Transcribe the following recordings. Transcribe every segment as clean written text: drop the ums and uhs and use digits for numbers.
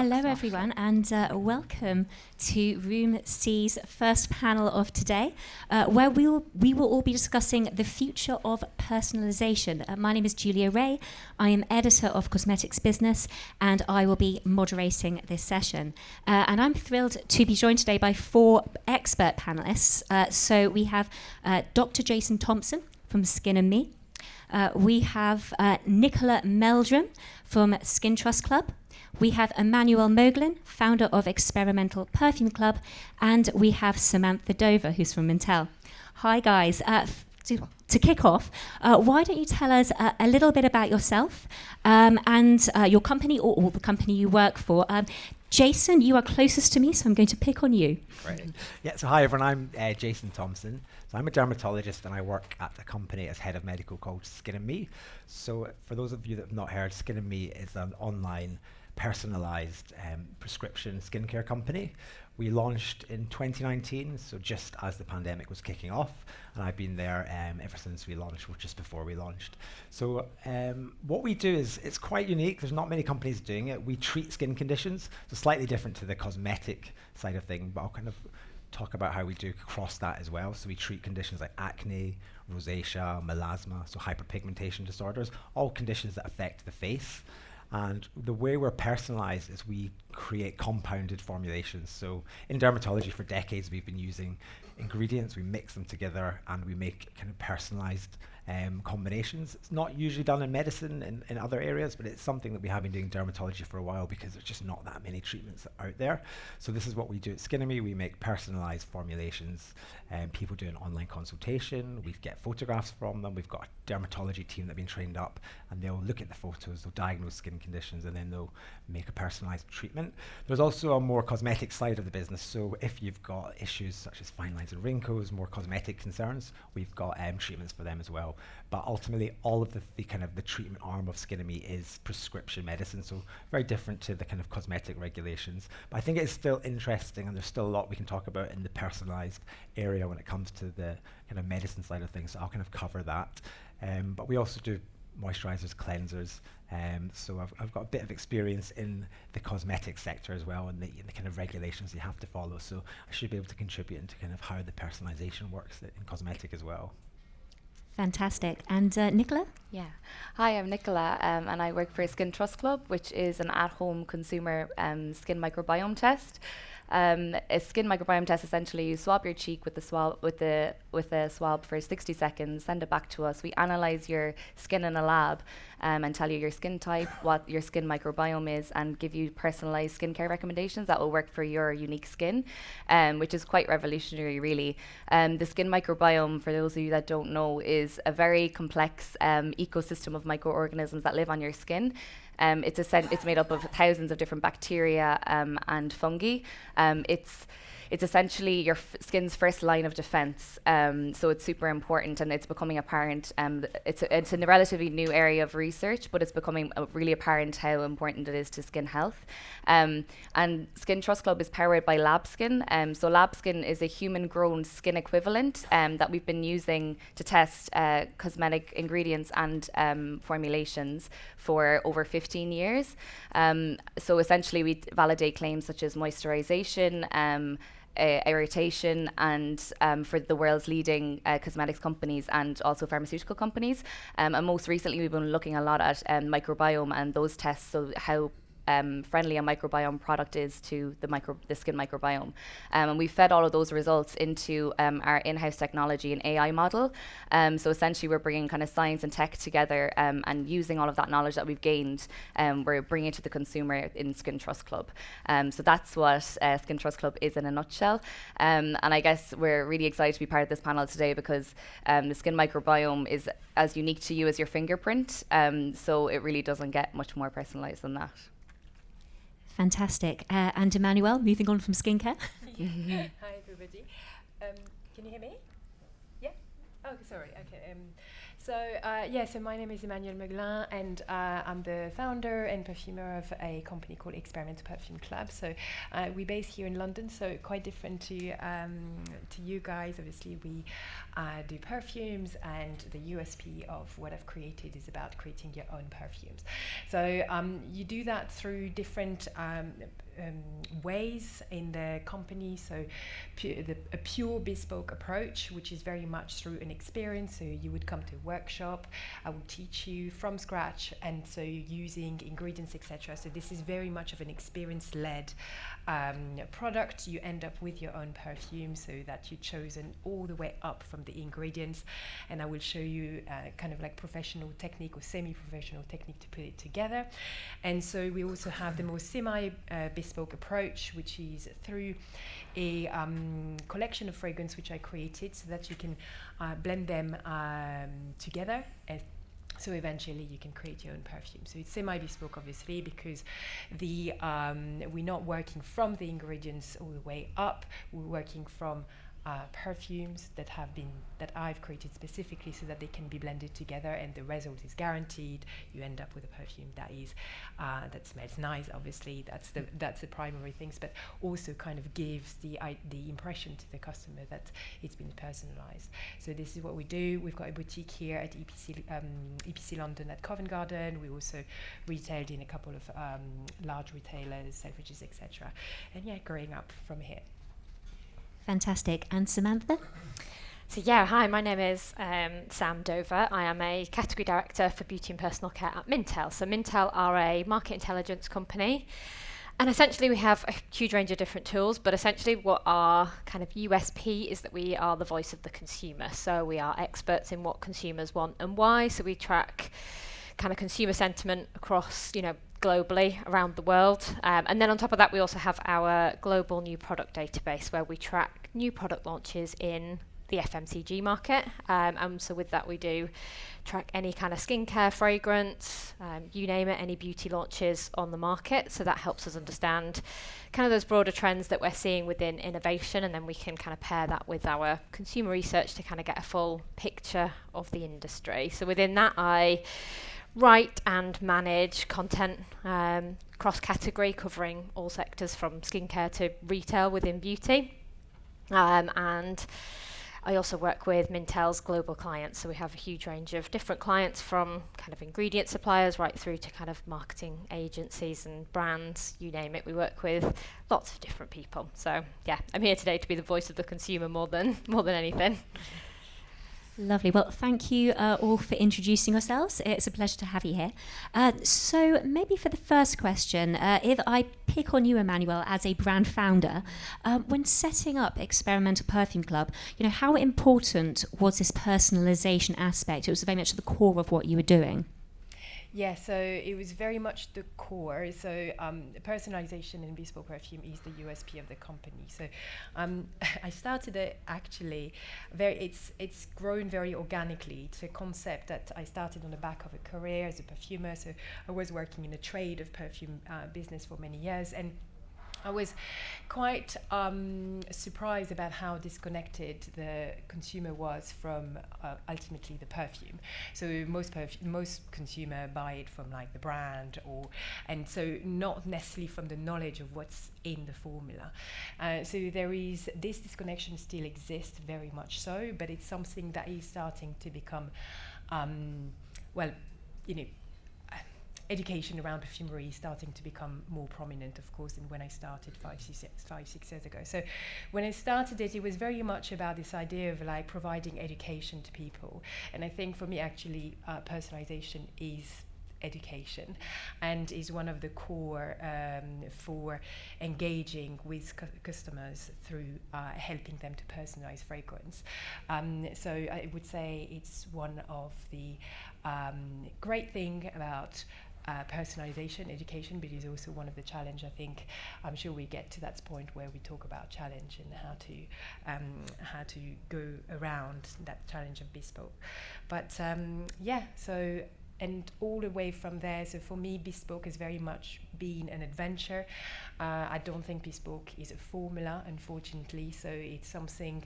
Hello everyone, and welcome to Room C's first panel of today, where we will all be discussing the future of personalisation. My name is Julia Ray. I am editor of Cosmetics Business, and I will be moderating this session. And I'm thrilled to be joined today by four expert panelists. So we have Dr. Jason Thompson from Skin and Me. We have Nicola Meldrum from Skin Trust Club. We have Emmanuel Moglin, founder of Experimental Perfume Club, and we have Samantha Dover, who's from Mintel. Hi, guys. To kick off, why don't you tell us a little bit about yourself and your company or the company you work for? Jason, you are closest to me, so I'm going to pick on you. Great. Yeah, so hi everyone, I'm Jason Thompson. So I'm a dermatologist and I work at a company as head of medical called Skin and Me. So for those of you that have not heard, Skin and Me is an online personalised prescription skincare company. We launched in 2019, so just as the pandemic was kicking off, and I've been there ever since we launched, or just before we launched. So what we do is, it's quite unique. There's not many companies doing it. We treat skin conditions, so slightly different to the cosmetic side of things, but I'll kind of talk about how we do across that as well. So we treat conditions like acne, rosacea, melasma, so hyperpigmentation disorders, all conditions that affect the face. And the way we're personalized is we create compounded formulations. So in dermatology for decades, we've been using ingredients, we mix them together and we make kind of personalized combinations. It's not usually done in medicine in other areas, but it's something that we have been doing in dermatology for a while because there's just not that many treatments out there. So this is what we do at Skin and Me. We make personalized formulations. People do an online consultation. We get photographs from them. We've got a dermatology team that have been trained up, and they'll look at the photos, they'll diagnose skin conditions, and then they'll make a personalized treatment. There's also a more cosmetic side of the business. So if you've got issues such as fine lines and wrinkles, more cosmetic concerns, we've got treatments for them as well. But ultimately, all of the kind of the treatment arm of Skin and Me is prescription medicine, so very different to the kind of cosmetic regulations. But I think it's still interesting, and there's still a lot we can talk about in the personalized area when it comes to the kind of medicine side of things, so I'll kind of cover that. But we also do moisturizers, cleansers, so I've got a bit of experience in the cosmetic sector as well, and the kind of regulations you have to follow, so I should be able to contribute into kind of how the personalization works in cosmetic as well. Fantastic. And Nicola? Yeah. Hi, I'm Nicola, and I work for Skin Trust Club, which is an at-home consumer skin microbiome test. A skin microbiome test, essentially, you swab your cheek with a swab for 60 seconds, send it back to us. We analyze your skin in a lab and tell you your skin type, what your skin microbiome is, and give you personalized skincare recommendations that will work for your unique skin, which is quite revolutionary, really. The skin microbiome, for those of you that don't know, is a very complex ecosystem of microorganisms that live on your skin. It's made up of thousands of different bacteria and fungi. It's essentially your skin's first line of defense. So it's super important, and it's becoming apparent. It's a relatively new area of research, but it's becoming really apparent how important it is to skin health. And Skin Trust Club is powered by LabSkin. So LabSkin is a human-grown skin equivalent that we've been using to test cosmetic ingredients and formulations for over 15 years. So essentially, we validate claims such as moisturization, irritation, and for the world's leading cosmetics companies and also pharmaceutical companies. And most recently, we've been looking a lot at microbiome and those tests, so how friendly a microbiome product is to the skin microbiome. And we fed all of those results into our in-house technology and AI model. So essentially, we're bringing kind of science and tech together and using all of that knowledge that we've gained, we're bringing it to the consumer in Skin Trust Club. So that's what Skin Trust Club is in a nutshell. And I guess we're really excited to be part of this panel today because the skin microbiome is as unique to you as your fingerprint. So it really doesn't get much more personalized than that. Fantastic. And Emmanuel, moving on from skincare. Hi, everybody. Can you hear me? Yeah? Oh, sorry. Okay. So my name is Emmanuelle Meuglin, and I'm the founder and perfumer of a company called Experimental Perfume Club. So we're based here in London, so quite different to you guys. Obviously, we do perfumes, and the USP of what I've created is about creating your own perfumes. So you do that through different ways in the company. So a pure bespoke approach, which is very much through an experience. So you would come to a workshop, I will teach you from scratch, and so using ingredients, etc. So this is very much of an experience-led product. You end up with your own perfume, so that you've chosen all the way up from the ingredients, and I will show you kind of like professional technique or semi-professional technique to put it together. And so we also have the more bespoke approach, which is through a collection of fragrance which I created, so that you can blend them together. So eventually you can create your own perfume. So it's semi-bespoke, obviously, because we're not working from the ingredients all the way up. We're working from perfumes that I've created specifically so that they can be blended together, and the result is guaranteed. You end up with a perfume that is that smells nice. Obviously, that's the primary things, but also kind of gives the impression to the customer that it's been personalized. So this is what we do. We've got a boutique here at EPC London at Covent Garden. We also retailed in a couple of large retailers, Selfridges, etc. And growing up from here. Fantastic. And Samantha? So hi, my name is Sam Dover. I am a category director for beauty and personal care at Mintel. So Mintel are a market intelligence company, and essentially we have a huge range of different tools, but essentially what our kind of USP is that we are the voice of the consumer. So we are experts in what consumers want and why. So we track kind of consumer sentiment across, globally around the world. And then on top of that, we also have our global new product database where we track new product launches in the FMCG market. And so with that, we do track any kind of skincare, fragrance, you name it, any beauty launches on the market. So that helps us understand kind of those broader trends that we're seeing within innovation. And then we can kind of pair that with our consumer research to kind of get a full picture of the industry. So within that, I write and manage content cross-category, covering all sectors from skincare to retail within beauty. And I also work with Mintel's global clients. So we have a huge range of different clients, from kind of ingredient suppliers right through to kind of marketing agencies and brands, you name it. We work with lots of different people. So I'm here today to be the voice of the consumer more than anything. Lovely. Well, thank you all for introducing yourselves. It's a pleasure to have you here. So maybe for the first question, if I pick on you, Emmanuelle, as a brand founder, when setting up Experimental Perfume Club, how important was this personalisation aspect? It was very much at the core of what you were doing. Yeah, so it was very much the core. So personalization in bespoke perfume is the USP of the company. So I started it actually it's grown very organically. It's a concept that I started on the back of a career as a perfumer. So I was working in a trade of perfume business for many years, and I was quite surprised about how disconnected the consumer was from ultimately the perfume. So most consumer buy it from like the brand, and so not necessarily from the knowledge of what's in the formula. So there is this disconnection still exists very much so, but it's something that is starting to become education around perfumery is starting to become more prominent, of course, than when I started 5-6 years ago. So when I started it was very much about this idea of like providing education to people. And I think for me, actually, personalization is education, and is one of the core for engaging with customers through helping them to personalize fragrance. So I would say it's one of the great thing about personalization, education, but is also one of the challenge. I think I'm sure we get to that point where we talk about challenge and how to go around that challenge of bespoke. But so and all the way from there. So for me, bespoke has very much been an adventure. I don't think bespoke is a formula, unfortunately. So it's something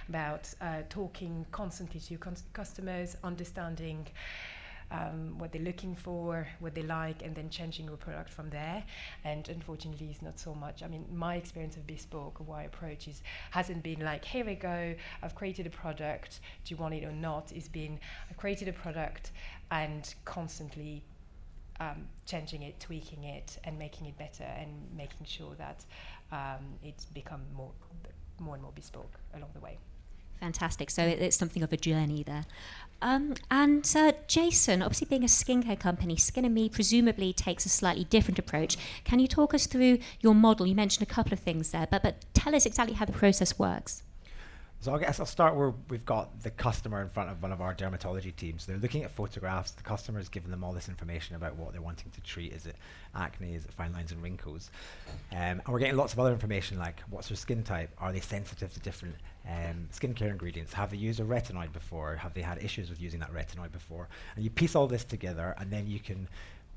about talking constantly to your customers, understanding what they're looking for, what they like, and then changing your product from there. And unfortunately, it's not so much. I mean, my experience of bespoke, or my approach hasn't been like, here we go, I've created a product, do you want it or not? It's been, I created a product and constantly changing it, tweaking it, and making it better, and making sure that it's become more and more bespoke along the way. Fantastic. So it's something of a journey there. And Jason, obviously being a skincare company, Skin & Me presumably takes a slightly different approach. Can you talk us through your model? You mentioned a couple of things there, but tell us exactly how the process works. So I guess I'll start where we've got the customer in front of one of our dermatology teams. They're looking at photographs. The customer is giving them all this information about what they're wanting to treat. Is it acne? Is it fine lines and wrinkles? And we're getting lots of other information like what's their skin type? Are they sensitive to different skincare ingredients? Have they used a retinoid before? Have they had issues with using that retinoid before? And you piece all this together, and then you can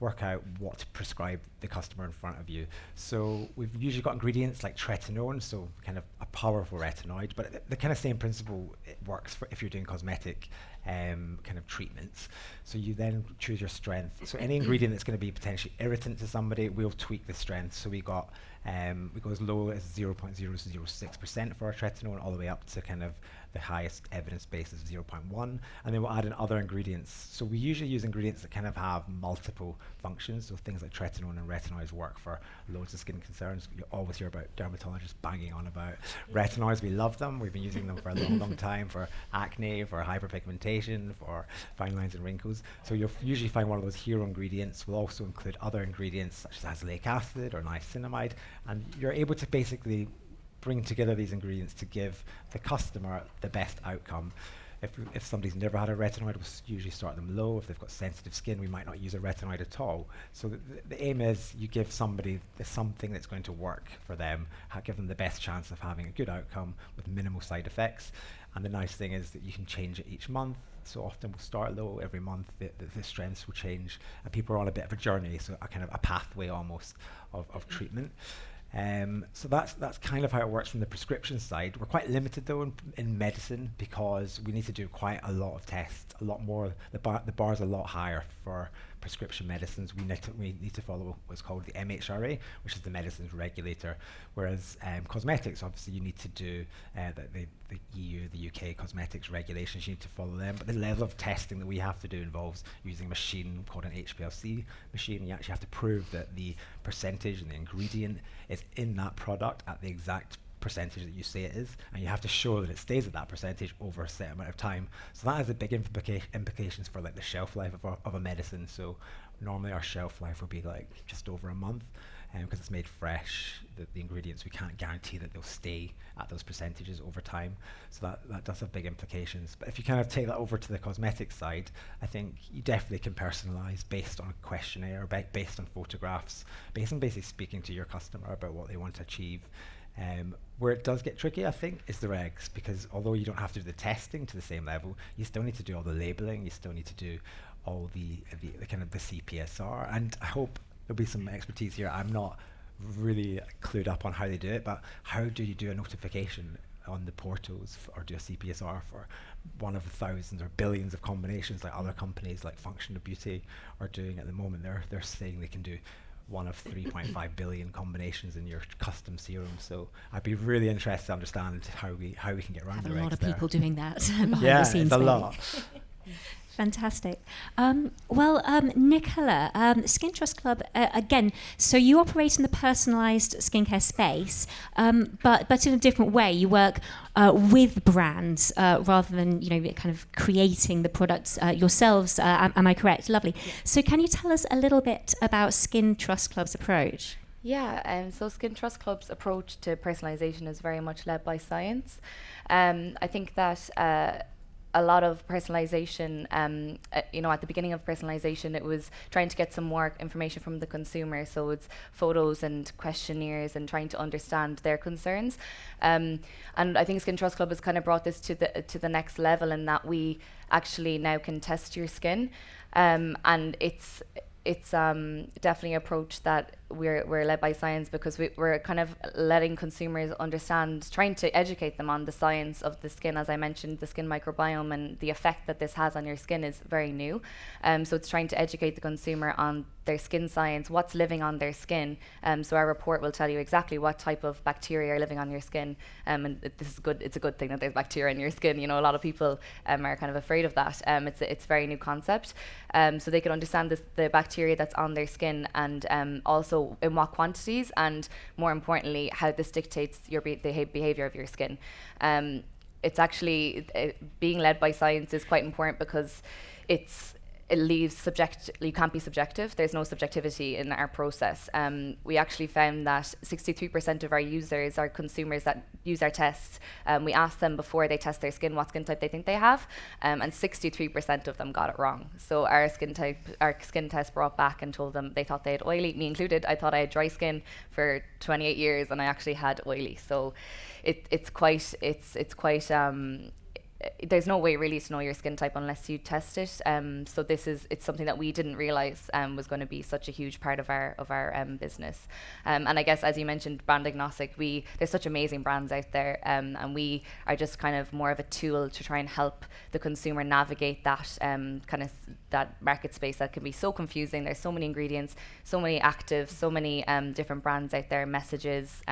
work out what to prescribe the customer in front of you. So we've usually got ingredients like tretinoin, so kind of a powerful retinoid, but the kind of same principle it works for if you're doing cosmetic kind of treatments. So you then choose your strength. So any ingredient that's going to be potentially irritant to somebody, we'll tweak the strength. So we go as low as 0.006% for our tretinoin, all the way up to kind of the highest evidence base is 0.1, and then we'll add in other ingredients. So we usually use ingredients that kind of have multiple functions, so things like tretinoin and retinoids work for loads of skin concerns. You always hear about dermatologists banging on about retinoids. We love them. We've been using them for a long time for acne, for hyperpigmentation, for fine lines and wrinkles. So you'll usually find one of those hero ingredients. We'll also include other ingredients such as azelaic acid or niacinamide, and you're able to basically bring together these ingredients to give the customer the best outcome. If somebody's never had a retinoid, we'll usually start them low. If they've got sensitive skin, we might not use a retinoid at all. So the aim is you give somebody something that's going to work for them, give them the best chance of having a good outcome with minimal side effects. And the nice thing is that you can change it each month. So often we'll start low every month, the strengths will change, and people are on a bit of a journey, so a kind of a pathway almost of treatment. So that's kind of how it works from the prescription side. We're quite limited though in medicine because we need to do quite a lot of tests, a lot more. The bar's a lot higher for prescription medicines. We need to follow what's called the MHRA, which is the medicines regulator. Whereas cosmetics, obviously, you need to do the EU, the UK cosmetics regulations. You need to follow them. But the level of testing that we have to do involves using a machine called an HPLC machine. You actually have to prove that the percentage and the ingredient is in that product at the exact percentage that you say it is, and you have to show that it stays at that percentage over a set amount of time. So that has a big implications for like the shelf life of a medicine. So normally our shelf life would be like just over a month, because it's made fresh. The ingredients, we can't guarantee that they'll stay at those percentages over time. So that does have big implications. But if you kind of take that over to the cosmetic side, I think you definitely can personalize based on a questionnaire, based on photographs, based on basically speaking to your customer about what they want to achieve. Where it does get tricky, I think, is the regs, because although you don't have to do the testing to the same level, you still need to do all the labeling, you still need to do all the kind of the CPSR, and I hope there'll be some expertise here. I'm not really clued up on how they do it, but how do you do a notification on the portals or do a CPSR for one of the thousands or billions of combinations like other companies like Function of Beauty are doing at the moment? They're saying they can do one of 3.5 billion combinations in your custom serum. So I'd be really interested to understand how we can get around the regs. Have a lot of there. people doing that behind yeah, the scenes. it's a lot. Fantastic. Nicola, Skin Trust Club, again, so you operate in the personalised skincare space, but in a different way. You work with brands rather than, kind of creating the products yourselves. Am I correct? Lovely. Yeah. So can you tell us a little bit about Skin Trust Club's approach? Yeah, so Skin Trust Club's approach to personalisation is very much led by science. I think that a lot of personalization, at the beginning of personalization, it was trying to get some more information from the consumer. So it's photos and questionnaires and trying to understand their concerns. And I think Skin Trust Club has kind of brought this to the next level, in that we actually now can test your skin. And it's definitely an approach that we're led by science, because we're kind of letting consumers understand, trying to educate them on the science of the skin. As I mentioned, the skin microbiome and the effect that this has on your skin is very new. So it's trying to educate the consumer on their skin science, what's living on their skin. So our report will tell you exactly what type of bacteria are living on your skin. And this is good. It's a good thing that there's bacteria in your skin. A lot of people are kind of afraid of that. It's a very new concept. So they can understand the bacteria that's on their skin, and also in what quantities, and more importantly, how this dictates your behavior of your skin. It's actually being led by science is quite important, because it leaves you can't be subjective. There's no subjectivity in our process. We actually found that 63% of our users are consumers that use our tests. We asked them before they test their skin what skin type they think they have, and 63% of them got it wrong. So our skin test brought back and told them they thought they had oily, me included. I thought I had dry skin for 28 years, and I actually had oily. So it's quite there's no way really to know your skin type unless you test it. So it's something that we didn't realize was going to be such a huge part of our business. And I guess, as you mentioned, brand agnostic. There's such amazing brands out there, and we are just kind of more of a tool to try and help the consumer navigate that that market space that can be so confusing. There's so many ingredients, so many actives, so many different brands out there, messages.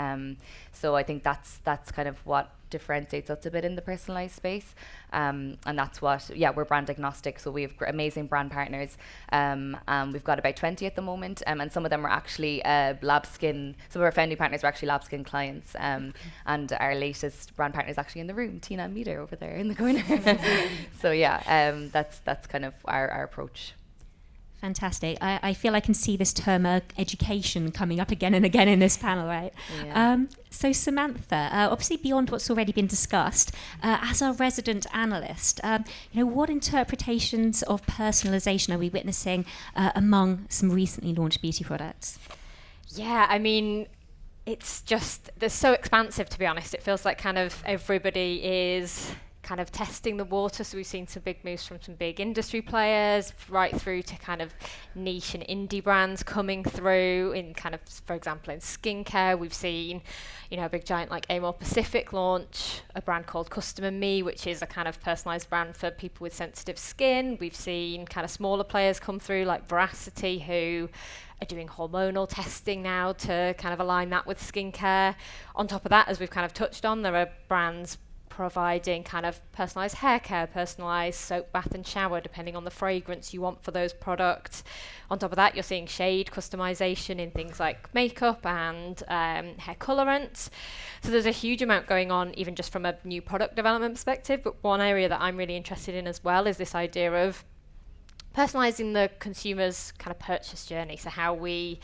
So I think that's kind of what differentiates us a bit in the personalized space, and that's what we're brand agnostic, so we have amazing brand partners, and we've got about 20 at the moment, and some of them are actually lab skin. Some of our founding partners are actually lab skin clients, and our latest brand partner is actually in the room, Tina and Meter over there in the corner. So that's kind of our approach. Fantastic. I feel I can see this term education coming up again and again in this panel, right? Yeah. So Samantha, obviously beyond what's already been discussed, as our resident analyst, what interpretations of personalisation are we witnessing among some recently launched beauty products? Yeah, I mean, they're so expansive, to be honest. It feels like kind of everybody is kind of testing the water. So we've seen some big moves from some big industry players, right through to kind of niche and indie brands coming through in kind of, for example, in skincare. We've seen, a big giant like Amor Pacific launch a brand called Custom and Me, which is a kind of personalized brand for people with sensitive skin. We've seen kind of smaller players come through like Veracity, who are doing hormonal testing now to kind of align that with skincare. On top of that, as we've kind of touched on, there are brands providing kind of personalised hair care, personalised soap, bath and shower, depending on the fragrance you want for those products. On top of that, you're seeing shade customization in things like makeup and hair colorants. So there's a huge amount going on, even just from a new product development perspective. But one area that I'm really interested in as well is this idea of personalising the consumer's kind of purchase journey. So how we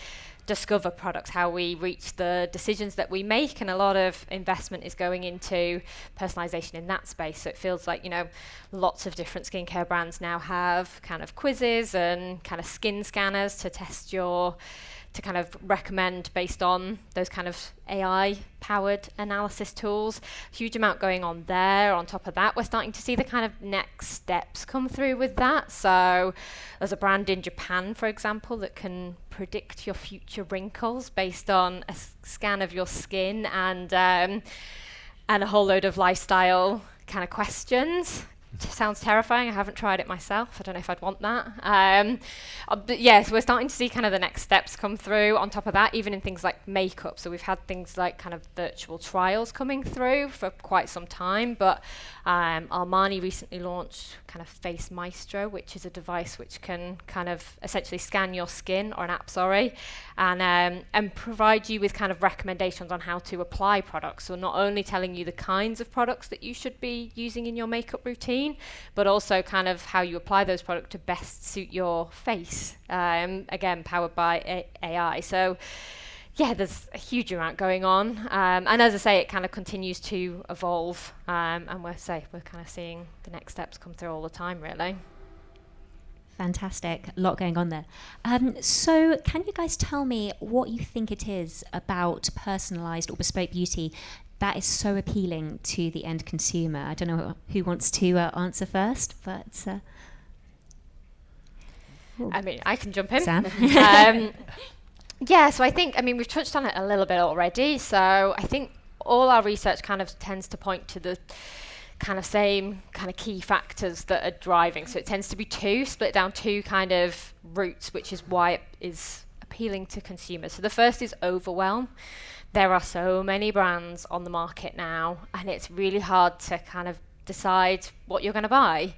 discover products, how we reach the decisions that we make, and a lot of investment is going into personalization in that space. So it feels like, lots of different skincare brands now have kind of quizzes and kind of skin scanners to test to kind of recommend based on those kind of AI-powered analysis tools. Huge amount going on there. On top of that, we're starting to see the kind of next steps come through with that. So there's a brand in Japan, for example, that can predict your future wrinkles based on a scan of your skin and a whole load of lifestyle kind of questions. Sounds terrifying. I haven't tried it myself. I don't know if I'd want that. But so we're starting to see kind of the next steps come through. On top of that, even in things like makeup. So we've had things like kind of virtual trials coming through for quite some time. But Armani recently launched kind of Face Maestro, which is a device which can kind of essentially scan your skin, or an app, sorry, and provide you with kind of recommendations on how to apply products. So not only telling you the kinds of products that you should be using in your makeup routine, but also kind of how you apply those products to best suit your face, again powered by AI. So Yeah, there's a huge amount going on, and as I say, it kind of continues to evolve, and we're kind of seeing the next steps come through all the time, really. Fantastic. A lot going on there. So can you guys tell me what you think it is about personalised or bespoke beauty that is so appealing to the end consumer? I don't know who wants to answer first, but... I mean, I can jump in. Sam? Yeah, so I think, we've touched on it a little bit already. So I think all our research kind of tends to point to the kind of same kind of key factors that are driving. So it tends to be split down two kind of routes, which is why it is appealing to consumers. So the first is overwhelm. There are so many brands on the market now, and it's really hard to kind of decide what you're going to buy.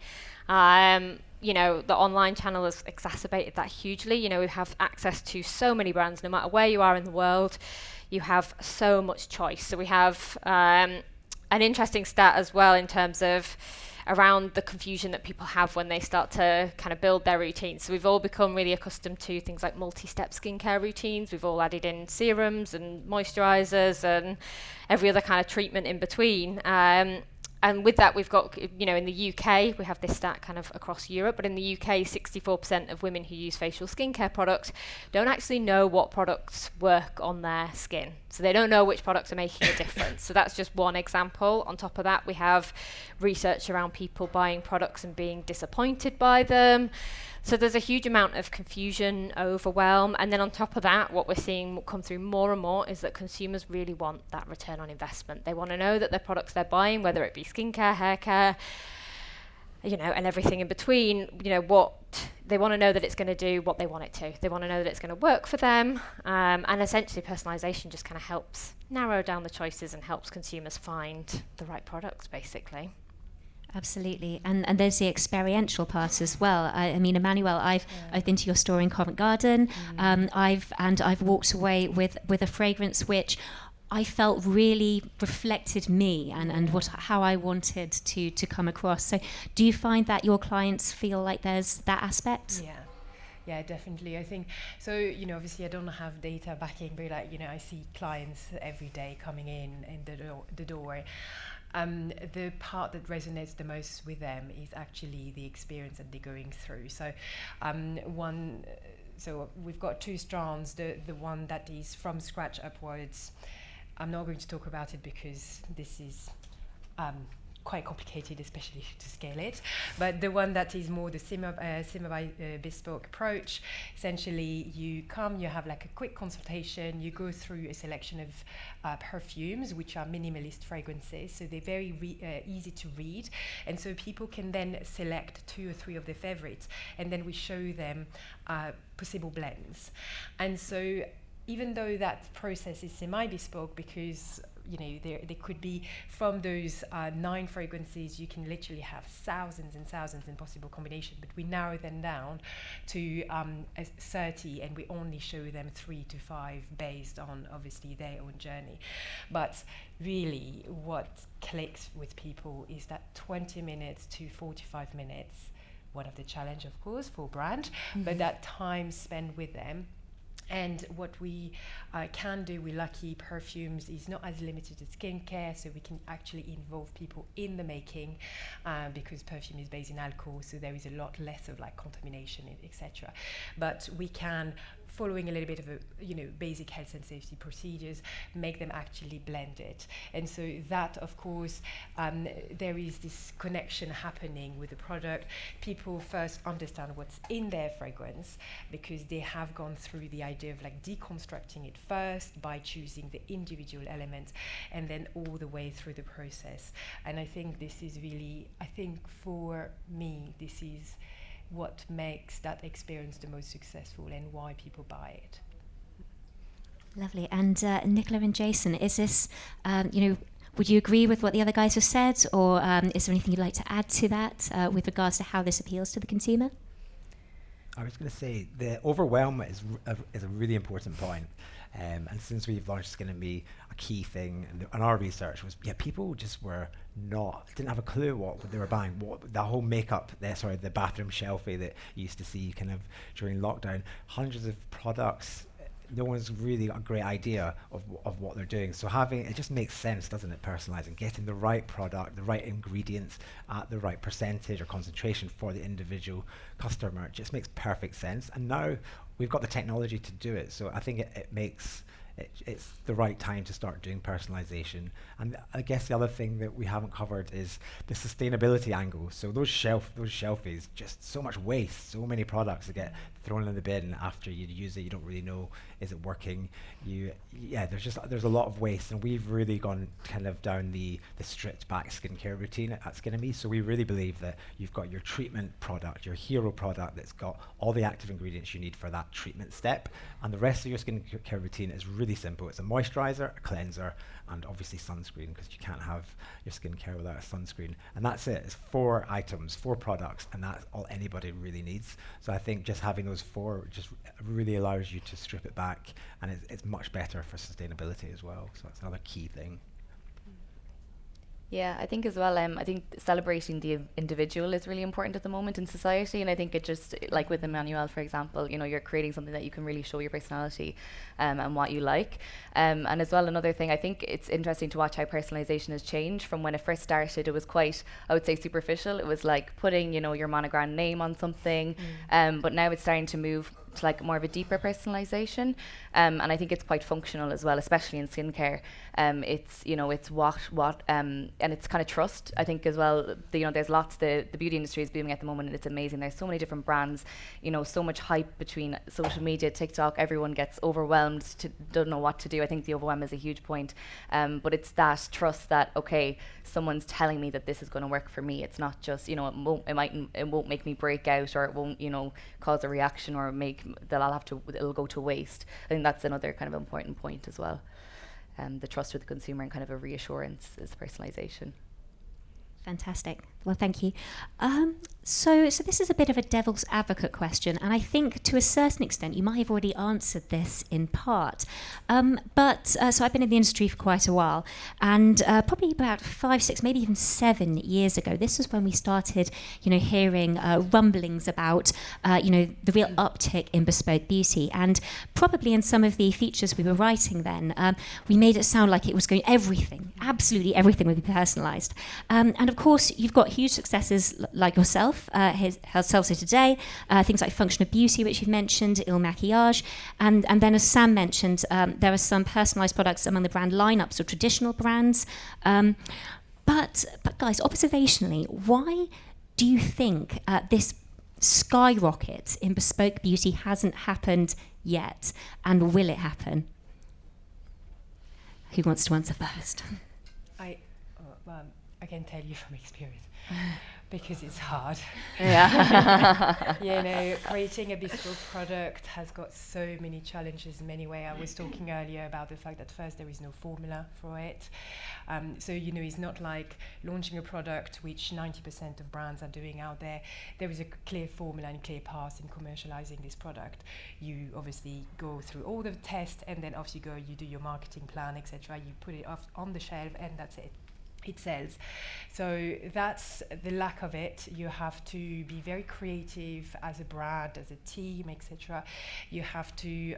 The online channel has exacerbated that hugely. We have access to so many brands, no matter where you are in the world. You have so much choice. So we have an interesting stat as well in terms of around the confusion that people have when they start to kind of build their routines. So we've all become really accustomed to things like multi-step skincare routines. We've all added in serums and moisturizers and every other kind of treatment in between. And with that, we've got, in the UK, we have this stat kind of across Europe, but in the UK, 64% of women who use facial skincare products don't actually know what products work on their skin. So they don't know which products are making a difference. So that's just one example. On top of that, we have research around people buying products and being disappointed by them. So there's a huge amount of confusion, overwhelm, and then on top of that, what we're seeing come through more and more is that consumers really want that return on investment. They want to know that their products they're buying, whether it be skincare, hair care, and everything in between, what they want to know that it's going to do what they want it to. They want to know that it's going to work for them, and essentially personalisation just kind of helps narrow down the choices and helps consumers find the right products, basically. Absolutely, and there's the experiential part as well. I mean, Emmanuel, I've been to your store in Covent Garden. I've walked away with a fragrance which I felt really reflected me and how I wanted to come across. So, do you find that your clients feel like there's that aspect? Yeah, definitely. I think so. Obviously, I don't have data backing, but I see clients every day coming in the door. The part that resonates the most with them is actually the experience that they're going through. So, so we've got two strands. The one that is from scratch upwards. I'm not going to talk about it because this is quite complicated, especially to scale it. But the one that is more the bespoke approach, essentially you come, you have like a quick consultation, you go through a selection of perfumes, which are minimalist fragrances, so they're very easy to read, and so people can then select 2 or 3 of their favorites, and then we show them possible blends. And so even though that process is semi-bespoke, because there could be, from those 9 fragrances, you can literally have thousands and thousands in possible combinations, but we narrow them down to 30, and we only show them 3 to 5 based on obviously their own journey. But really what clicks with people is that 20 minutes to 45 minutes, one of the challenge of course for brand, but that time spent with them. And what we can do with Lucky Perfumes is not as limited to skincare, so we can actually involve people in the making, because perfume is based in alcohol, so there is a lot less of like contamination, etc. But we can, following a little bit of basic health and safety procedures, make them actually blend it. And so that, of course, there is this connection happening with the product. People first understand what's in their fragrance because they have gone through the idea of like deconstructing it first by choosing the individual elements and then all the way through the process. And I think this is really, for me, this is what makes that experience the most successful and why people buy it. Lovely. And Nicola and Jason, is this, would you agree with what the other guys have said, or is there anything you'd like to add to that with regards to how this appeals to the consumer? I was going to say the overwhelm is a really important point. And since we've launched Skin and Me, a key thing in our research was, people just didn't have a clue what they were buying. What the whole makeup, the bathroom shelfie that you used to see kind of during lockdown, hundreds of products no one's really got a great idea of what they're doing. So having, it just makes sense, doesn't it, personalizing, getting the right product, the right ingredients at the right percentage or concentration for the individual customer. It just makes perfect sense. And now we've got the technology to do it. So I think it makes it's the right time to start doing personalization. And I guess the other thing that we haven't covered is the sustainability angle. So those shelfies, just so much waste, so many products that get thrown in the bin after you use it. You don't really know, is it working? There's a lot of waste, and we've really gone kind of down the stripped back skincare routine at Skin and Me. So we really believe that you've got your treatment product, your hero product that's got all the active ingredients you need for that treatment step, and the rest of your skincare routine is really simple. It's a moisturizer, a cleanser, and obviously sunscreen, because you can't have your skincare without a sunscreen. And that's it. It's 4 items, 4 products, and that's all anybody really needs. So I think just having those 4 just really allows you to strip it back, and it's much better for sustainability as well. So that's another key thing. Yeah, I think as well, I think celebrating the individual is really important at the moment in society. And I think it just, like with Emmanuel, for example, you know, you're creating something that you can really show your personality and what you like. And as well, another thing, I think it's interesting to watch how personalization has changed from when it first started. It was quite, I would say, superficial. It was like putting, you know, your monogram name on something. But now it's starting to move to like more of a deeper personalization. And I think it's quite functional as well, especially in skincare. It's, you know, it's what and it's kind of trust, I think, as well. You know, there's lots, the beauty industry is booming at the moment, and it's amazing. There's so many different brands, you know, so much hype between social media, TikTok. Everyone gets overwhelmed, don't know what to do. I think the overwhelm is a huge point. But it's that trust that, okay, someone's telling me that this is going to work for me. It's not just, you know, it won't make me break out, or it won't, you know, cause a reaction, or make that it'll go to waste. I think that's another kind of important point as well. The trust with the consumer and kind of a reassurance is personalization. Fantastic. Well, thank you. So this is a bit of a devil's advocate question, and I think to a certain extent you might have already answered this in part. So I've been in the industry for quite a while, and probably about 5, 6, maybe even 7 years ago, this was when we started, you know, hearing rumblings about, you know, the real uptick in bespoke beauty, and probably in some of the features we were writing then, we made it sound like it was going absolutely everything would be personalised, and of course you've got huge successes like yourself, Self-Say Today, things like Functional Beauty, which you've mentioned, Il Maquillage, and then as Sam mentioned, there are some personalised products among the brand lineups of traditional brands. But guys, observationally, why do you think this skyrocket in bespoke beauty hasn't happened yet, and will it happen? Who wants to answer first? I can tell you from experience, because it's hard. Yeah. You know, creating a bespoke product has got so many challenges in many ways. I was talking earlier about the fact that first there is no formula for it. So, you know, it's not like launching a product, which 90% of brands are doing out there. There is a clear formula and clear path in commercializing this product. You obviously go through all the tests, and then off you go, you do your marketing plan, etc. You put it off on the shelf, and that's it. It sells. So that's the lack of it. You have to be very creative as a brand, as a team, etc. You have to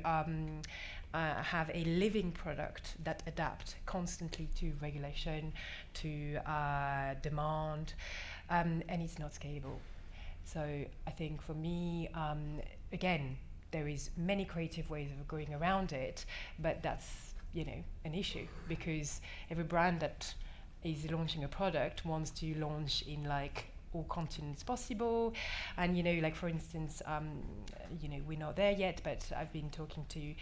have a living product that adapts constantly to regulation, to demand, and it's not scalable. So I think for me, again, there is many creative ways of going around it, but that's, you know, an issue, because every brand that is launching a product wants to launch in like all continents possible. And, you know, like for instance, you know, we're not there yet, but I've been talking to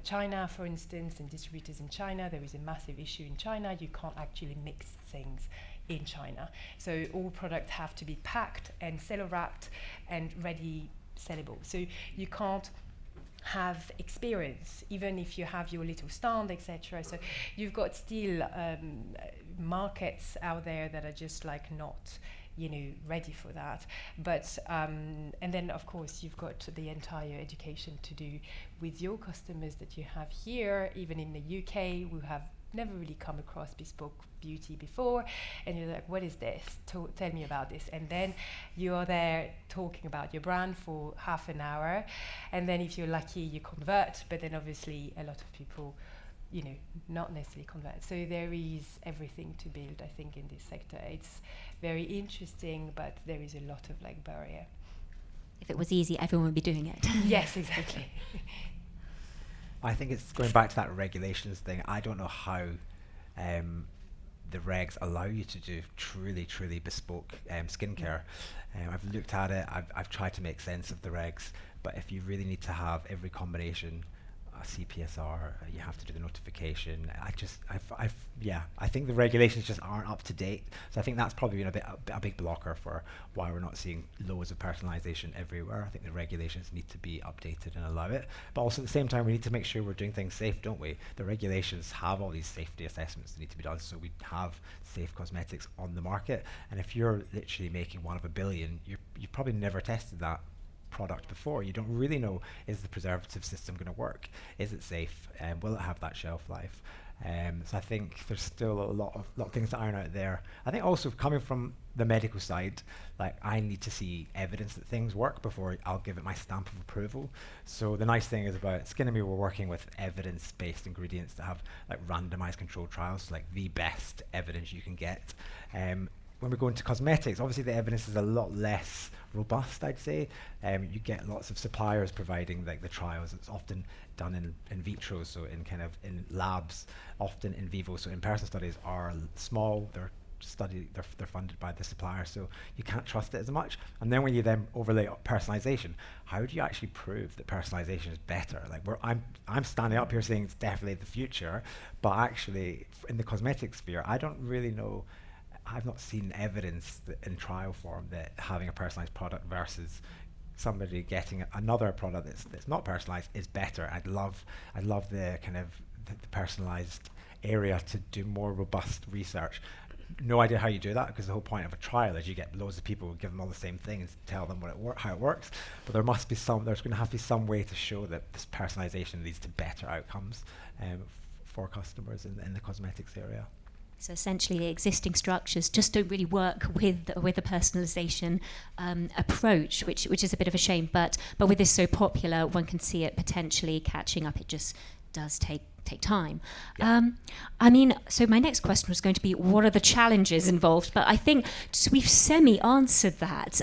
China, for instance, and distributors in China. There is a massive issue in China. You can't actually mix things in China. So all products have to be packed and cello wrapped and ready sellable. So you can't have experience, even if you have your little stand, etc. So you've got still markets out there that are just like not, you know, ready for that. But and then of course you've got the entire education to do with your customers that you have here. Even in the UK, we have never really come across bespoke beauty before, and you're like, what is this? Tell me about this. And then you're there talking about your brand for half an hour, and then if you're lucky you convert, but then obviously a lot of people, not necessarily convert. So there is everything to build, I think, in this sector. It's very interesting, but there is a lot of barrier. If it was easy, everyone would be doing it. Yes, exactly. I think it's going back to that regulations thing. I don't know how the regs allow you to do truly bespoke skincare. I've looked at it, I've tried to make sense of the regs, but if you really need to have every combination, a CPSR, you have to do the notification. I think the regulations just aren't up to date. So I think that's probably been a big blocker for why we're not seeing loads of personalisation everywhere. I think the regulations need to be updated and allow it. But also at the same time, we need to make sure we're doing things safe, don't we? The regulations have all these safety assessments that need to be done, so we have safe cosmetics on the market. And if you're literally making 1 of a billion, you've probably never tested that product before. You don't really know, is the preservative system going to work? Is it safe? Will it have that shelf life? So I think there's still a lot of things to iron out there. I think also coming from the medical side, I need to see evidence that things work before I'll give it my stamp of approval. So the nice thing is about Skin and Me, we're working with evidence-based ingredients that have randomized controlled trials, the best evidence you can get. When we go into cosmetics, obviously the evidence is a lot less robust, I'd say. You get lots of suppliers providing the trials. It's often done in vitro, so in labs, often in vivo. So in-person studies are small, they're funded by the supplier, so you can't trust it as much. And then when you then overlay personalization, how do you actually prove that personalization is better? I'm standing up here saying it's definitely the future, but actually in the cosmetic sphere, I don't really know. I've not seen evidence in trial form that having a personalized product versus somebody getting another product that's not personalized is better. I'd love the the personalized area to do more robust research. No idea how you do that, because the whole point of a trial is you get loads of people, give them all the same thing and tell them how it works. But there's going to have to be some way to show that this personalization leads to better outcomes for customers in the cosmetics area. So essentially, the existing structures just don't really work with the personalisation approach, which is a bit of a shame. But with this so popular, one can see it potentially catching up. It just does take time. Yeah. So my next question was going to be, what are the challenges involved? But I think we've semi-answered that.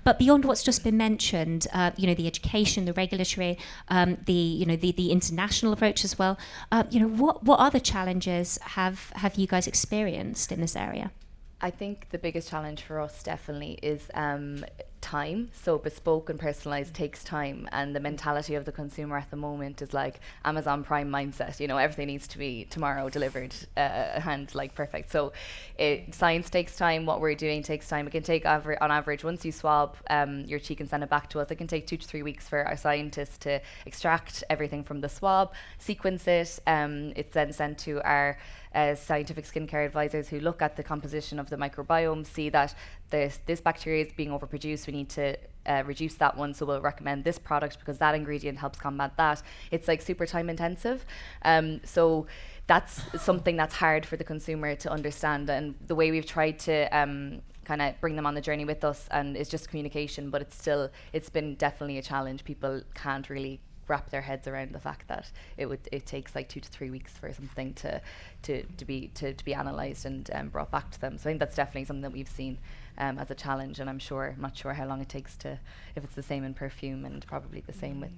But beyond what's just been mentioned, the education, the regulatory, the international approach as well. What other challenges have you guys experienced in this area? I think the biggest challenge for us definitely is time. So bespoke and personalized takes time, and the mentality of the consumer at the moment is Amazon Prime mindset. Everything needs to be tomorrow delivered and perfect. So science takes time. What we're doing takes time. It can take on average, once you swab your cheek and send it back to us, it can take 2 to 3 weeks for our scientists to extract everything from the swab, sequence it. It's then sent to our scientific skincare advisors who look at the composition of the microbiome, see that this bacteria is being overproduced. We need to reduce that one, so we'll recommend this product because that ingredient helps combat that. It's super time intensive. So that's something that's hard for the consumer to understand, and the way we've tried to kind of bring them on the journey with us and is just communication, but it's been definitely a challenge. People can't really wrap their heads around the fact that it takes 2 to 3 weeks for something to be analysed and brought back to them. So I think that's definitely something that we've seen as a challenge, and I'm not sure how long it takes if it's the same in perfume, and probably the same with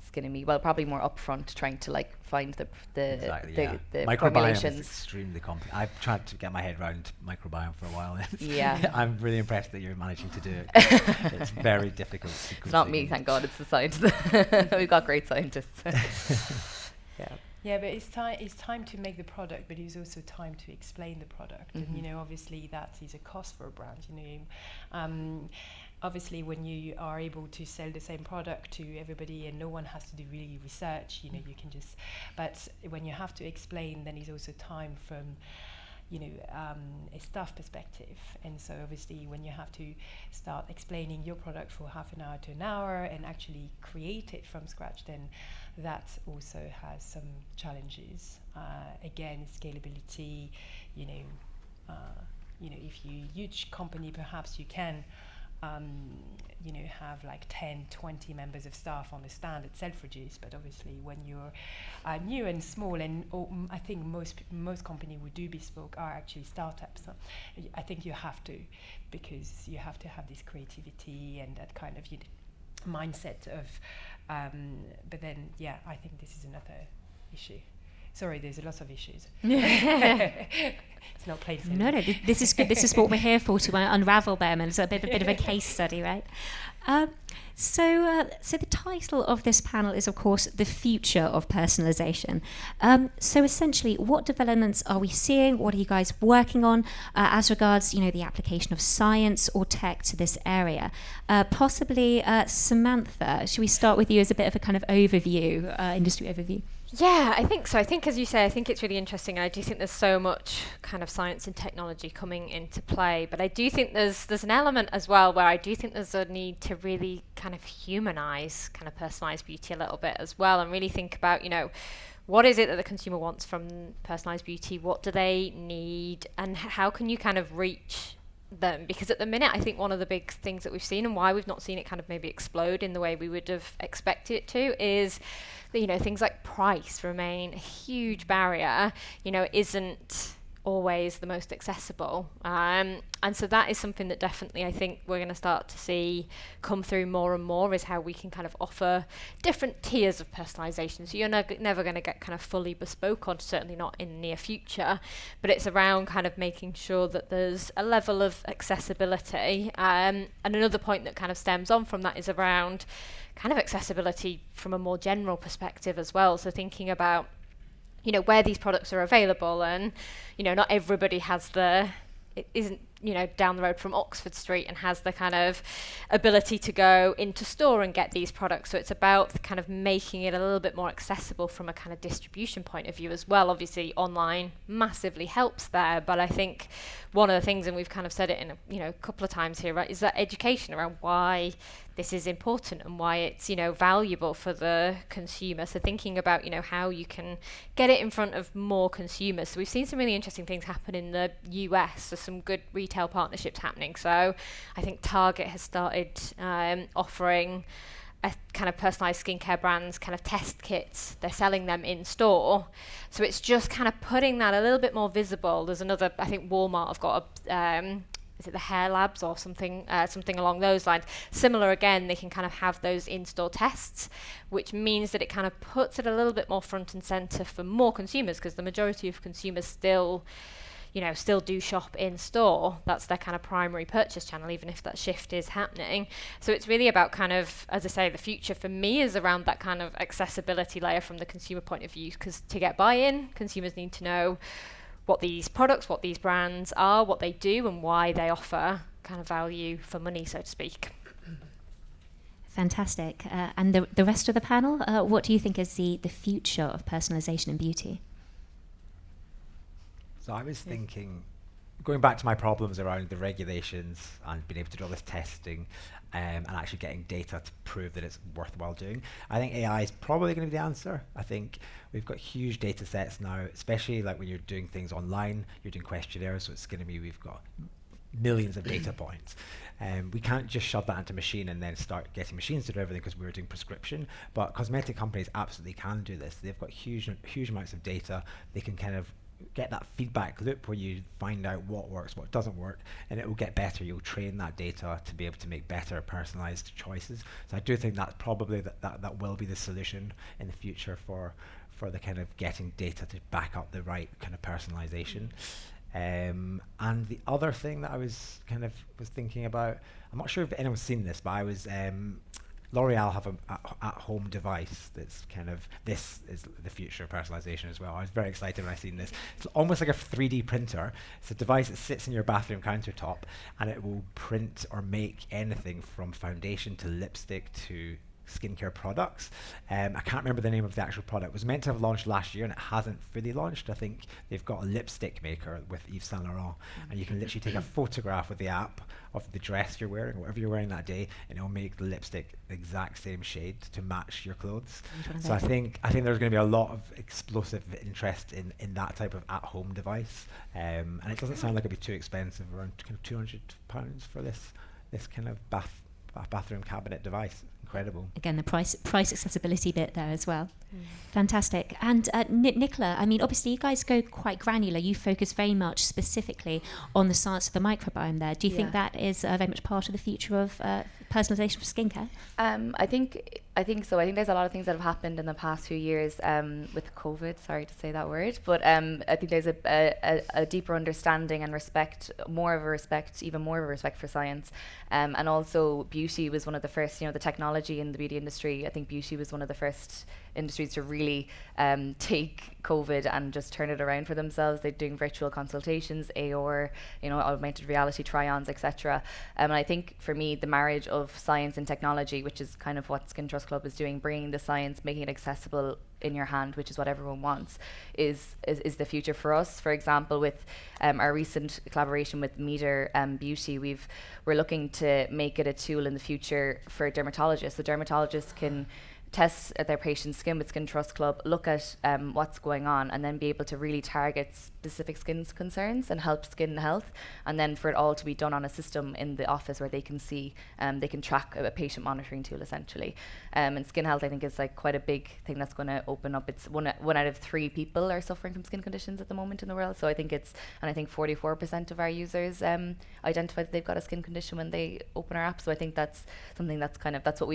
Skin and Me. Well, probably more upfront, trying to find the microbiome formulations. Is extremely complex. I've tried to get my head around microbiome for a while. Yeah, I'm really impressed that you're managing to do it. It's very difficult. It's not me, thank God. It's the scientists. We've got great scientists. Yeah. Yeah, but it's time to make the product, but it's also time to explain the product. Mm-hmm. And obviously that is a cost for a brand. Obviously, when you are able to sell the same product to everybody and no one has to do really research, you can just. But when you have to explain, then it's also time from a staff perspective. And so obviously when you have to start explaining your product for half an hour to an hour and actually create it from scratch, then that also has some challenges. Again, scalability, if you're a huge company, perhaps you can have like 10, 20 members of staff on the stand at Selfridges, but obviously when you're new and small, and I think most companies who do bespoke are actually startups. So I think you have to, because you have to have this creativity and that kind of mindset of, but then, yeah, I think this is another issue. Sorry, there's a lot of issues. It's not plain sailing. No, this is good. This is what we're here for, to unravel them, and it's a bit of a case study, right? So the title of this panel is, of course, the future of personalisation. So essentially, what developments are we seeing? What are you guys working on as regards, the application of science or tech to this area? Possibly, Samantha, should we start with you as a bit of a kind of overview, industry overview? Yeah, I think so. I think, as you say, I think it's really interesting. I do think there's so much kind of science and technology coming into play, but I do think there's an element as well where I do think there's a need to really kind of humanize kind of personalized beauty a little bit as well, and really think about, what is it that the consumer wants from personalized beauty? What do they need? And how can you kind of reach them? Because at the minute, I think one of the big things that we've seen, and why we've not seen it kind of maybe explode in the way we would have expected it to, is that, things like price remain a huge barrier. Isn't always the most accessible, and so that is something that definitely I think we're going to start to see come through more and more, is how we can kind of offer different tiers of personalization. So you're never going to get kind of fully bespoke, or certainly not in the near future, but it's around kind of making sure that there's a level of accessibility. And another point that kind of stems on from that is around kind of accessibility from a more general perspective as well. So thinking about where these products are available, and not everybody has it isn't down the road from Oxford Street and has the kind of ability to go into store and get these products. So it's about kind of making it a little bit more accessible from a kind of distribution point of view as well. Obviously online massively helps there, but I think one of the things, and we've kind of said it in a couple of times here, right, is that education around why this is important and why it's valuable for the consumer. So thinking about how you can get it in front of more consumers. So we've seen some really interesting things happen in the US. So some good retail partnerships happening. So I think Target has started offering a kind of personalized skincare brands kind of test kits. They're selling them in store. So it's just kind of putting that a little bit more visible. There's another, I think Walmart have got a is it the Hair Labs or something along those lines? Similar again, they can kind of have those in-store tests, which means that it kind of puts it a little bit more front and center for more consumers, because the majority of consumers still do shop in store. That's their kind of primary purchase channel, even if that shift is happening. So it's really about kind of, as I say, the future for me is around that kind of accessibility layer from the consumer point of view, because to get buy-in, consumers need to know what these products, what these brands are, what they do, and why they offer kind of value for money, so to speak. Fantastic. And the rest of the panel, what do you think is the future of personalisation in beauty? So I was thinking, going back to my problems around the regulations and being able to do all this testing and actually getting data to prove that it's worthwhile doing, I think AI is probably going to be the answer. I think we've got huge data sets now, especially like when you're doing things online, you're doing questionnaires, so it's going to be, we've got millions of data points. We can't just shove that into a machine and then start getting machines to do everything, because we're doing prescription. But cosmetic companies absolutely can do this. They've got huge amounts of data. They can kind of get that feedback loop where you find out what works, what doesn't work, and it will get better. You'll train that data to be able to make better personalized choices. So I do think that's probably that will be the solution in the future for the kind of getting data to back up the right kind of personalization. And the other thing that I was thinking about, I'm not sure if anyone's seen this, but I was L'Oreal have an at-home device that's kind of, this is the future of personalization as well. I was very excited when I seen this. It's almost like a 3D printer. It's a device that sits in your bathroom countertop, and it will print or make anything from foundation to lipstick to skincare products. I can't remember the name of the actual product. It was meant to have launched last year and it hasn't fully launched. I think they've got a lipstick maker with Yves Saint Laurent, and you can literally take a photograph with the app of the dress you're wearing, whatever you're wearing that day, and it'll make the lipstick the exact same shade to match your clothes. So I think there's going to be a lot of explosive interest in that type of at-home device, and it doesn't sound like it'd be too expensive, around kind of £200 for this kind of bathroom cabinet device. Incredible. Again, the price accessibility bit there as well. Fantastic. And Nicola, I mean, obviously you guys go quite granular. You focus very much specifically on the science of the microbiome there. Do you think that is very much part of the future of personalisation for skincare? I think so. I think there's a lot of things that have happened in the past few years with COVID. Sorry to say that word, but I think there's a deeper understanding and respect, even more of a respect for science, and also beauty was one of the first. The technology in the beauty industry. I think beauty was one of the first industries to really take COVID and just turn it around for themselves. They're doing virtual consultations, AR, augmented reality try-ons, etc. And I think for me, the marriage of science and technology, which is kind of what Skin Trust Club is doing, bringing the science, making it accessible in your hand, which is what everyone wants, is the future for us. For example, with our recent collaboration with Meter Beauty, we're looking to make it a tool in the future for dermatologists. So dermatologists can test their patient's skin with Skin Trust Club, look at what's going on, and then be able to really target specific skin concerns and help skin health, and then for it all to be done on a system in the office where they can see, they can track a patient monitoring tool essentially. And skin health, I think, is like quite a big thing that's going to open up. It's one out of 3 people are suffering from skin conditions at the moment in the world. So I think 44% of our users identify that they've got a skin condition when they open our app. So I think that's something that's that's what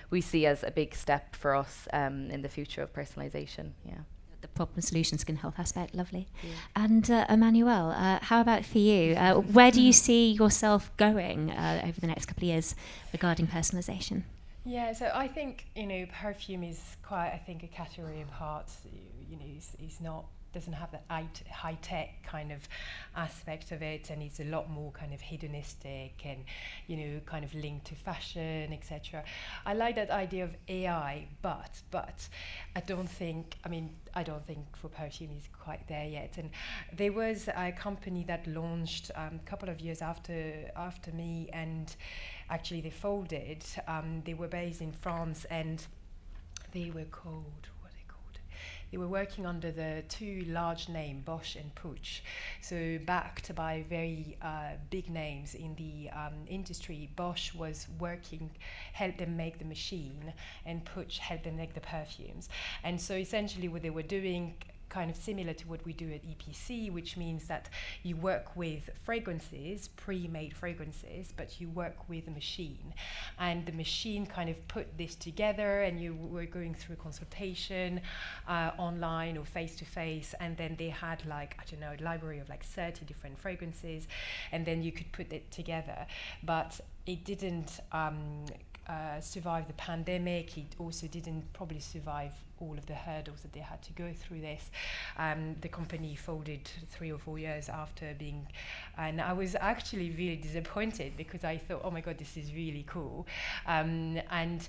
we see as a big step for us in the future of personalisation. Yeah. The problem solution skin health aspect, lovely. Yeah. And Emmanuel, how about for you? Where do you see yourself going over the next couple of years regarding personalisation? Yeah, so I think perfume is quite a category apart. It's not, doesn't have that high tech kind of aspect of it, and it's a lot more kind of hedonistic and kind of linked to fashion, etc. I like that idea of AI, but I don't think for perfume is quite there yet. And there was a company that launched a couple of years after me, and actually they folded. They were based in France, and they were called, they were working under the 2 large names, Bosch and Puig. So backed by very big names in the industry. Bosch was helped them make the machine, and Puig helped them make the perfumes. And so essentially what they were doing, kind of similar to what we do at EPC, which means that you work with fragrances, pre-made fragrances, but you work with a machine, and the machine kind of put this together, and you were going through consultation online or face-to-face, and then they had a library of 30 different fragrances, and then you could put it together. But it didn't survive the pandemic. It also didn't probably survive all of the hurdles that they had to go through this. The company folded 3 or 4 years after and I was actually really disappointed, because I thought, oh my God, this is really cool. And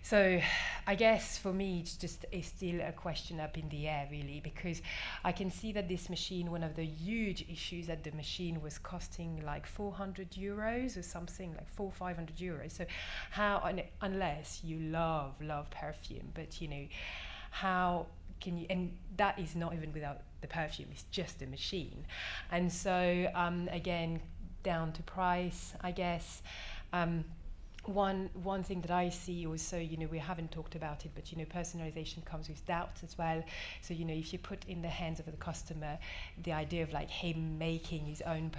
so I guess for me, it's still a question up in the air, really, because I can see that this machine, one of the huge issues, that the machine was costing €400 or something, 400-500 euros. So how, unless you love perfume, but how can you, and that is not even without the perfume, it's just a machine. And so again, down to price, I guess. One thing that I see also, we haven't talked about it, but personalization comes with doubts as well. So if you put in the hands of the customer the idea of him making his own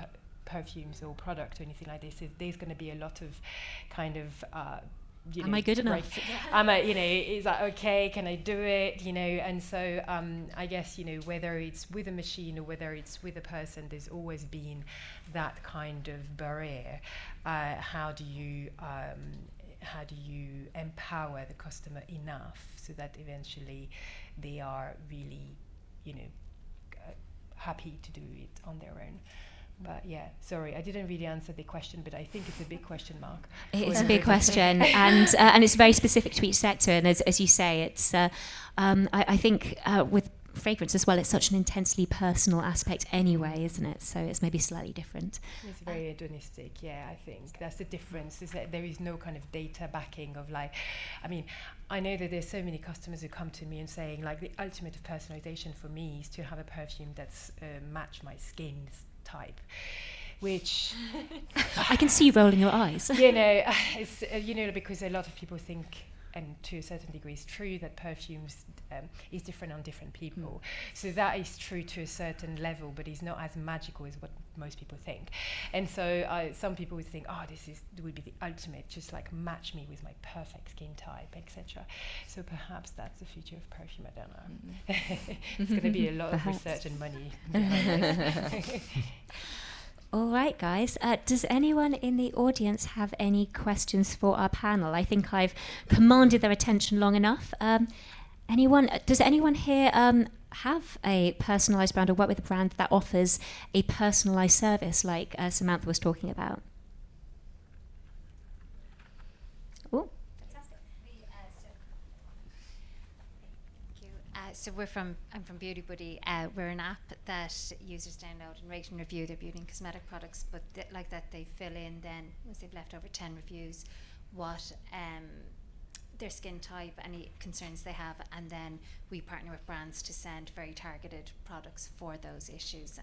perfumes or product or anything like this, there's going to be a lot of kind of am I good enough? Is that okay? Can I do it? And so I guess whether it's with a machine or whether it's with a person, there's always been that kind of barrier. How do you empower the customer enough so that eventually they are really happy to do it on their own? But yeah, sorry, I didn't really answer the question, but I think it's a big question mark. It's a big question, and it's very specific to each sector. And as you say, it's I think with fragrance as well, it's such an intensely personal aspect anyway, isn't it? So it's maybe slightly different. It's very hedonistic, yeah, I think. That's the difference, is that there is no kind of data backing of like, I mean, I know that there's so many customers who come to me and saying like the ultimate of personalization for me is to have a perfume that's match my skin type, which I can see you rolling your eyes. you know, it's because a lot of people think, and to a certain degree it's true, that perfumes is different on different people. So that is true to a certain level, but it's not as magical as what most people think. And so some people would think, oh, would be the ultimate, just like match me with my perfect skin type, etc. So perhaps that's the future of perfume, I don't know. It's going to be a lot of research and money behind this. All right, guys. Does anyone in the audience have any questions for our panel? I think I've commanded their attention long enough. Anyone? Does anyone here have a personalised brand or work with a brand that offers a personalised service like Samantha was talking about? Oh. Fantastic. So I'm from Beauty Buddy. We're an app that users download and rate and review their beauty and cosmetic products, but like that they fill in then, once they've left over 10 reviews, what their skin type, any concerns they have, and then we partner with brands to send very targeted products for those issues.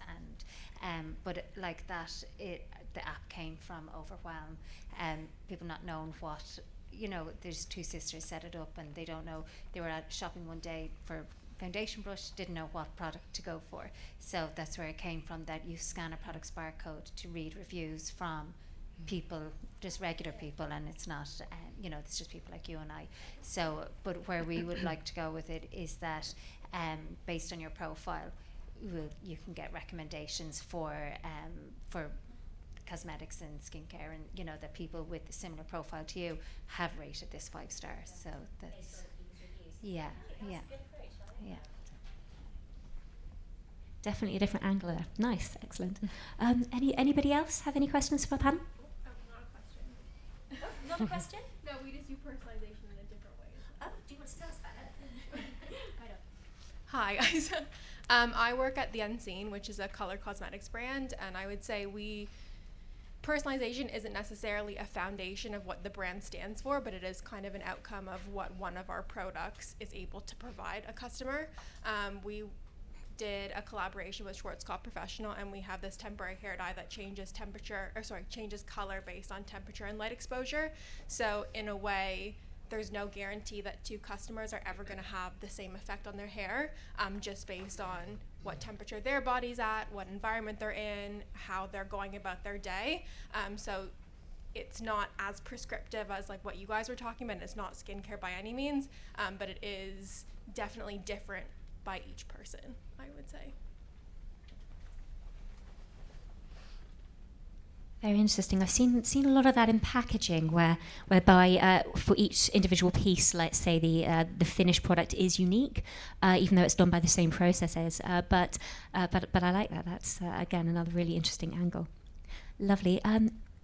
And but like that, the app came from overwhelm, people not knowing what, there's two sisters set it up and they don't know. They were out shopping one day for foundation brush, didn't know what product to go for. So that's where it came from, that you scan a product's barcode to read reviews from people, just regular people, and it's not, it's just people like you and I. So, but where we would like to go with it is that based on your profile, you can get recommendations for cosmetics and skincare, and that people with a similar profile to you have rated this 5 stars. So that's yeah. Definitely a different angle there. Nice, excellent. Anybody else have any questions for our panel? Not a question. Oh, not a question? No, we just do personalization in a different way. Oh, do you want to tell us about it? I don't. Hi guys. I work at The Unseen, which is a color cosmetics brand, and I would say personalization isn't necessarily a foundation of what the brand stands for, but it is kind of an outcome of what one of our products is able to provide a customer. We did a collaboration with Schwarzkopf Professional, and we have this temporary hair dye that changes color based on temperature and light exposure. So in a way, there's no guarantee that 2 customers are ever going to have the same effect on their hair, just based on what temperature their body's at, what environment they're in, how they're going about their day. So it's not as prescriptive as like what you guys were talking about. It's not skincare by any means, but it is definitely different by each person, I would say. Very interesting. I've seen a lot of that in packaging, whereby for each individual piece, let's say the finished product is unique, even though it's done by the same processes. But I like that. That's again another really interesting angle. Lovely.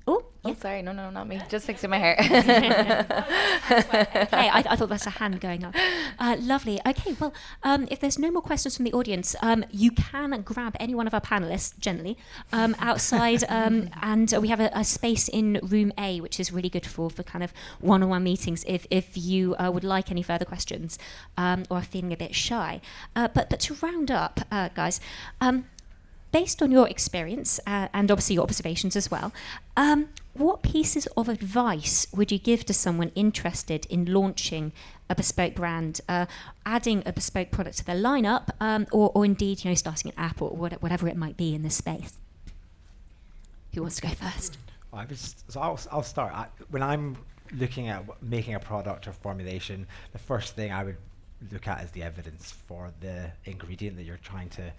Oh, Sorry, no, not me. Just fixing my hair. Okay, I thought that's a hand going up. Lovely. Okay, well, if there's no more questions from the audience, you can grab any one of our panelists gently outside, and we have a space in room A, which is really good for kind of one-on-one meetings if you would like any further questions or are feeling a bit shy. But to round up, guys, based on your experience and obviously your observations as well, what pieces of advice would you give to someone interested in launching a bespoke brand, adding a bespoke product to their lineup, or indeed, starting an app or whatever it might be in this space? Who wants to go first? I'll start. When I'm looking at making a product or formulation, the first thing I would look at is the evidence for the ingredient that you're trying to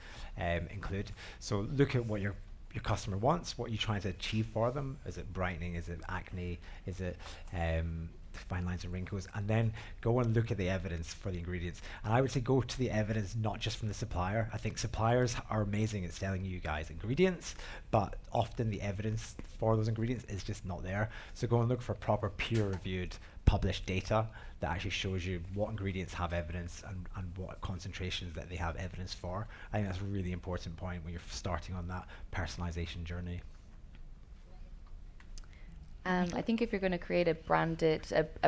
include. So look at what your customer wants, what you're trying to achieve for them. Is it brightening? Is it acne? Is it fine lines and wrinkles, and then go and look at the evidence for the ingredients. And I would say go to the evidence not just from the supplier. I think suppliers are amazing at selling you guys ingredients, but often the evidence for those ingredients is just not there. So go and look for proper peer-reviewed published data that actually shows you what ingredients have evidence and what concentrations that they have evidence for. I think that's a really important point when you're starting on that personalization journey. I think if you're going to create a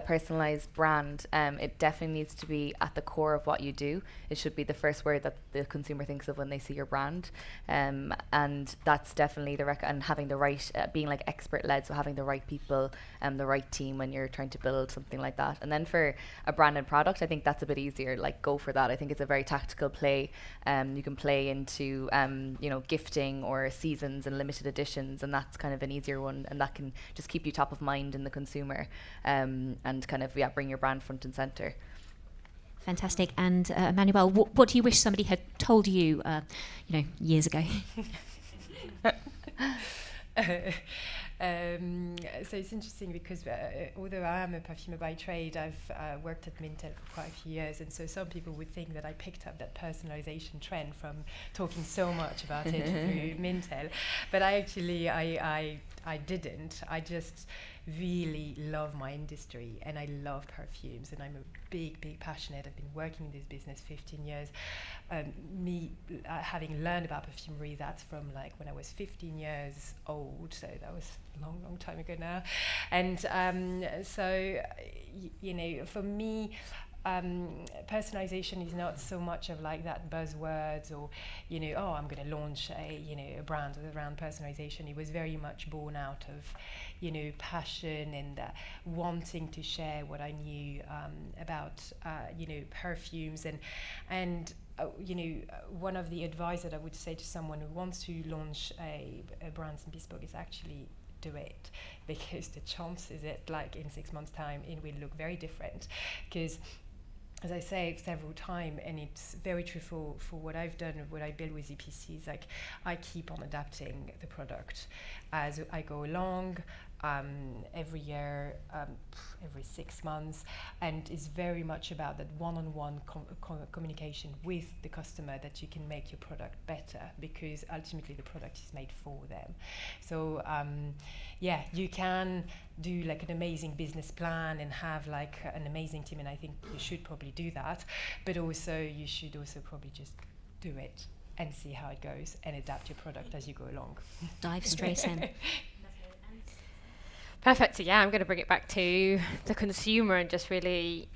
personalized brand, it definitely needs to be at the core of what you do. It should be the first word that the consumer thinks of when they see your brand. And that's definitely and having the right, being like expert led, so having the right people and the right team when you're trying to build something like that. And then for a branded product, I think that's a bit easier, like go for that. I think it's a very tactical play. You can play into, gifting or seasons and limited editions, and that's kind of an easier one, and that can just keep you top of mind in the consumer, and kind of bring your brand front and center. Fantastic. And Emmanuel, what do you wish somebody had told you, years ago? So it's interesting because although I am a perfumer by trade, I've worked at Mintel for quite a few years, and so some people would think that I picked up that personalization trend from talking so much about it through Mintel, but I didn't. I just really love my industry, and I love perfumes, and I'm a big passionate. I've been working in this business 15 years. Having learned about perfumery, that's from like when I was 15 years old, so that was a long time ago now. And for me, personalization is not so much of like that buzzwords or, I'm going to launch a brand around personalization. It was very much born out of, passion and wanting to share what I knew about, perfumes and one of the advice that I would say to someone who wants to launch a brand in bespoke is actually do it, because the chances that like in 6 months' time it will look very different. Because as I say several times, and it's very true for what I've done, what I build with EPCs, like I keep on adapting the product as I go along, every year, every 6 months, and it's very much about that one-on-one communication with the customer that you can make your product better, because ultimately the product is made for them. So you can do like an amazing business plan and have like an amazing team, and I think you should probably do that, but also you should also probably just do it and see how it goes and adapt your product as you go along. Dive straight in. Perfect. So I'm going to bring it back to the consumer and just really,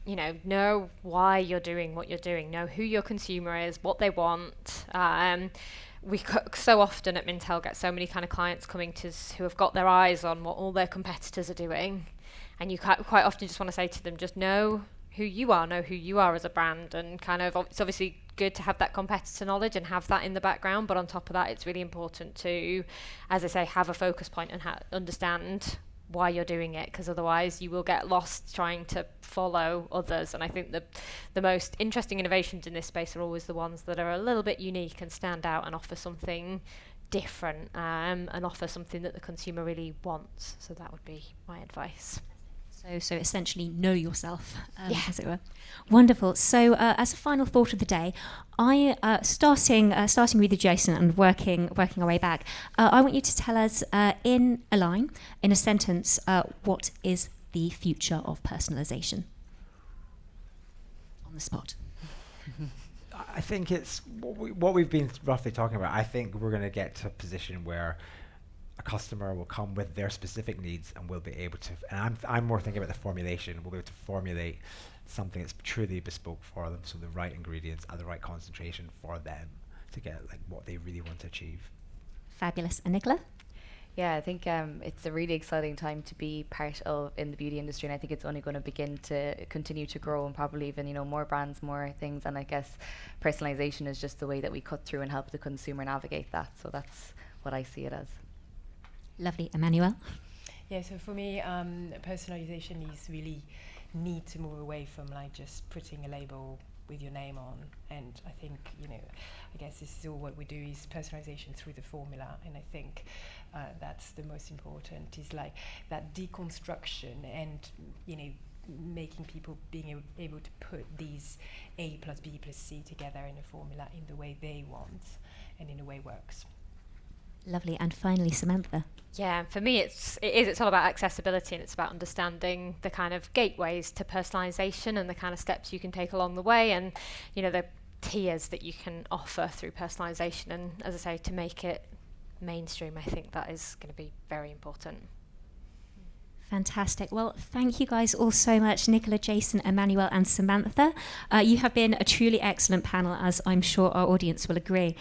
know why you're doing what you're doing, know who your consumer is, what they want. We so often at Mintel get so many kind of clients coming to us who have got their eyes on what all their competitors are doing, and you quite often just want to say to them, just know who you are as a brand, and kind of it's obviously good to have that competitor knowledge and have that in the background, but on top of that, it's really important to, as I say, have a focus point and understand why you're doing it, because otherwise you will get lost trying to follow others. And I think the most interesting innovations in this space are always the ones that are a little bit unique and stand out and offer something different, and offer something that the consumer really wants. So that would be my advice. So essentially know yourself, as it were. Wonderful. So as a final thought of the day, starting with you, Jason, and working our way back, I want you to tell us in a line, in a sentence, what is the future of personalisation? On the spot. I think it's what we've been roughly talking about. I think we're going to get to a position where a customer will come with their specific needs, and we'll be able to, and I'm more thinking about the formulation, we'll be able to formulate something that's truly bespoke for them, so the right ingredients at the right concentration for them to get like what they really want to achieve. Fabulous. And Nicola? Yeah, I think it's a really exciting time to be part of in the beauty industry, and I think it's only going to begin to continue to grow, and probably even more brands, more things. And I guess personalization is just the way that we cut through and help the consumer navigate that. So that's what I see it as. Lovely. Emmanuel? Yeah, so for me, personalization is really need to move away from like just putting a label with your name on. And I think, I guess this is all what we do is personalization through the formula. And I think that's the most important, is like that deconstruction and, making people being able to put these A plus B plus C together in a formula in the way they want and in a way works. Lovely. And finally, Samantha. Yeah, for me it's all about accessibility, and it's about understanding the kind of gateways to personalisation and the kind of steps you can take along the way, and the tiers that you can offer through personalisation. And as I say, to make it mainstream, I think that is going to be very important. Fantastic. Well, thank you guys all so much, Nicola, Jason, Emmanuel and Samantha. You have been a truly excellent panel, as I'm sure our audience will agree.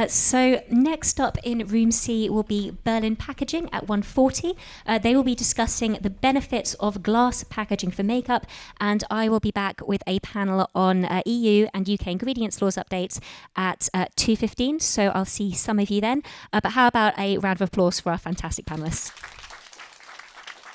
So next up in Room C will be Berlin Packaging at 1:40. They will be discussing the benefits of glass packaging for makeup, and I will be back with a panel on EU and UK ingredients laws updates at 2:15. So I'll see some of you then. But how about a round of applause for our fantastic panelists?